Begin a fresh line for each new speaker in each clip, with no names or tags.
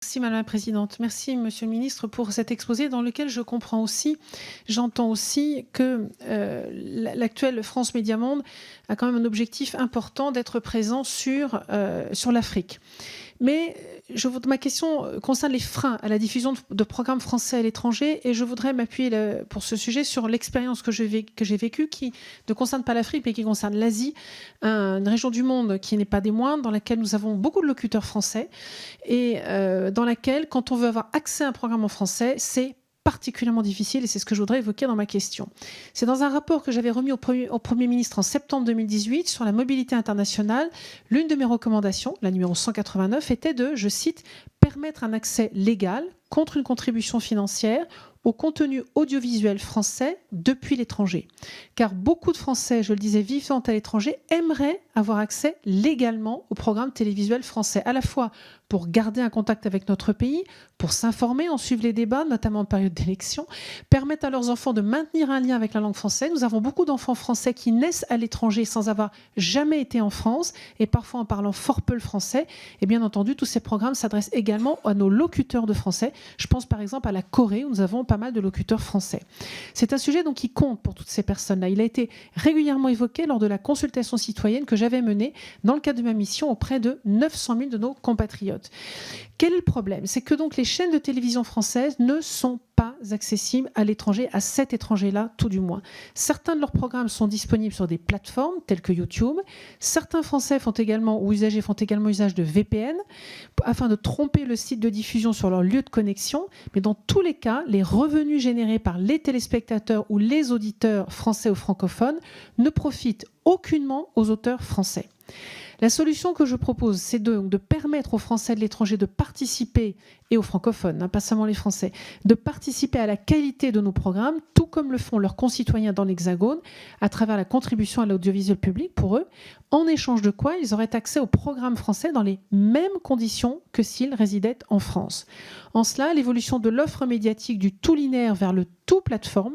Merci Madame la Présidente. Merci Monsieur le Ministre pour cet exposé dans lequel je comprends aussi, j'entends aussi que l'actuel France Média Monde a quand même un objectif important d'être présent sur l'Afrique. Mais ma question concerne les freins à la diffusion de programmes français à l'étranger et je voudrais m'appuyer pour ce sujet sur l'expérience que j'ai vécue qui ne concerne pas l'Afrique mais qui concerne l'Asie, une région du monde qui n'est pas des moindres, dans laquelle nous avons beaucoup de locuteurs français et dans laquelle, quand on veut avoir accès à un programme en français, c'est particulièrement difficile et c'est ce que je voudrais évoquer dans ma question. C'est dans un rapport que j'avais remis au Premier ministre en septembre 2018 sur la mobilité internationale. L'une de mes recommandations, la numéro 189, était de, je cite, « permettre un accès légal contre une contribution financière au contenu audiovisuel français depuis l'étranger. » Car beaucoup de Français, je le disais, vivant à l'étranger, aimeraient avoir accès légalement aux programmes télévisuels français, à la fois pour garder un contact avec notre pays, pour s'informer, en suivre les débats, notamment en période d'élection, permettre à leurs enfants de maintenir un lien avec la langue française. Nous avons beaucoup d'enfants français qui naissent à l'étranger sans avoir jamais été en France et parfois en parlant fort peu le français. Et bien entendu, tous ces programmes s'adressent également à nos locuteurs de français. Je pense par exemple à la Corée où nous avons pas mal de locuteurs français. C'est un sujet donc qui compte pour toutes ces personnes-là. Il a été régulièrement évoqué lors de la consultation citoyenne que j'avais menée dans le cadre de ma mission auprès de 900 000 de nos compatriotes. Quel est le problème? C'est que donc les chaînes de télévision françaises ne sont pas accessibles à l'étranger, à cet étranger-là tout du moins. Certains de leurs programmes sont disponibles sur des plateformes telles que YouTube. Certains Français font également, ou usagers font également usage de VPN afin de tromper le site de diffusion sur leur lieu de connexion. Mais dans tous les cas, les revenus générés par les téléspectateurs ou les auditeurs français ou francophones ne profitent aucunement aux auteurs français. La solution que je propose, c'est de permettre aux Français de l'étranger de participer, et aux francophones, pas seulement les Français, de participer à la qualité de nos programmes, tout comme le font leurs concitoyens dans l'Hexagone, à travers la contribution à l'audiovisuel public pour eux, en échange de quoi ils auraient accès aux programmes français dans les mêmes conditions que s'ils résidaient en France. En cela, l'évolution de l'offre médiatique du tout linéaire vers le tout plateforme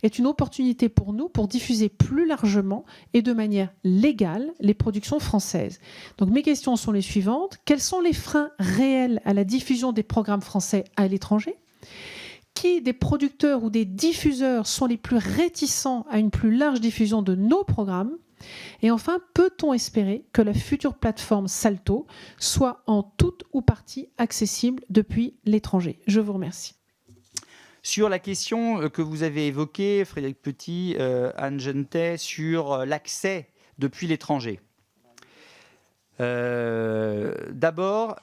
est une opportunité pour nous pour diffuser plus largement et de manière légale les productions françaises. Donc mes questions sont les suivantes. Quels sont les freins réels à la diffusion des programmes français à l'étranger? Qui des producteurs ou des diffuseurs sont les plus réticents à une plus large diffusion de nos programmes? Et enfin, peut-on espérer que la future plateforme Salto soit en toute ou partie accessible depuis l'étranger? Je vous remercie.
Sur la question que vous avez évoquée, Frédéric Petit, Anne Genetet, sur l'accès depuis l'étranger. D'abord,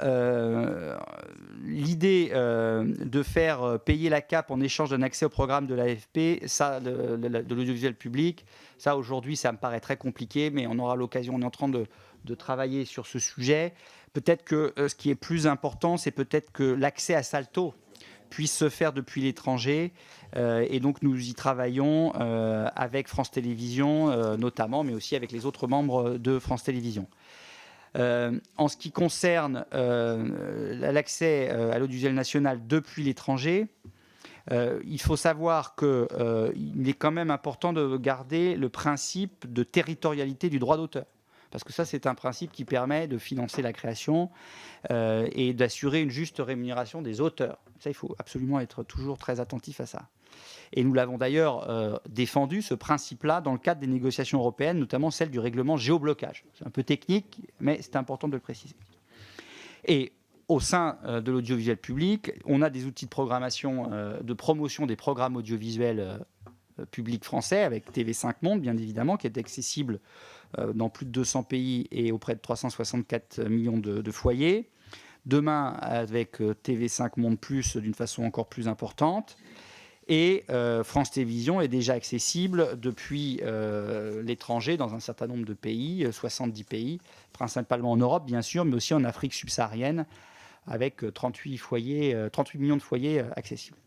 l'idée de faire payer la CAP en échange d'un accès au programme de l'AFP, ça, de l'audiovisuel public, ça aujourd'hui, ça me paraît très compliqué, mais on aura l'occasion, on est en train de travailler sur ce sujet. Peut-être que ce qui est plus important, c'est peut-être que l'accès à Salto puisse se faire depuis l'étranger. Et donc, nous y travaillons avec France Télévisions, notamment, mais aussi avec les autres membres de France Télévisions. En ce qui concerne l'accès à l'audiovisuel national depuis l'étranger, il faut savoir qu'il est quand même important de garder le principe de territorialité du droit d'auteur. Parce que ça, c'est un principe qui permet de financer la création et d'assurer une juste rémunération des auteurs. Ça, il faut absolument être toujours très attentif à ça. Et nous l'avons d'ailleurs défendu, ce principe-là, dans le cadre des négociations européennes, notamment celle du règlement géoblocage. C'est un peu technique, mais c'est important de le préciser. Et au sein de l'audiovisuel public, on a des outils de programmation, de promotion des programmes audiovisuels publics français, avec TV5 Monde, bien évidemment, qui est accessible dans plus de 200 pays et auprès de 364 millions de foyers. Demain, avec TV5 Monde Plus, d'une façon encore plus importante. Et France Télévisions est déjà accessible depuis l'étranger dans un certain nombre de pays, 70 pays, principalement en Europe, bien sûr, mais aussi en Afrique subsaharienne, avec 38 millions de foyers accessibles.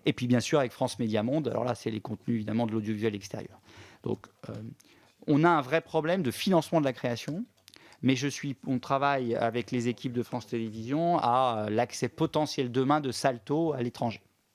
Et puis, bien sûr, avec France Média Monde, alors là, c'est les contenus, évidemment, de l'audiovisuel extérieur. Donc, on a un vrai problème de financement de la création, mais on travaille avec les équipes de France Télévisions à l'accès potentiel demain de Salto à l'étranger.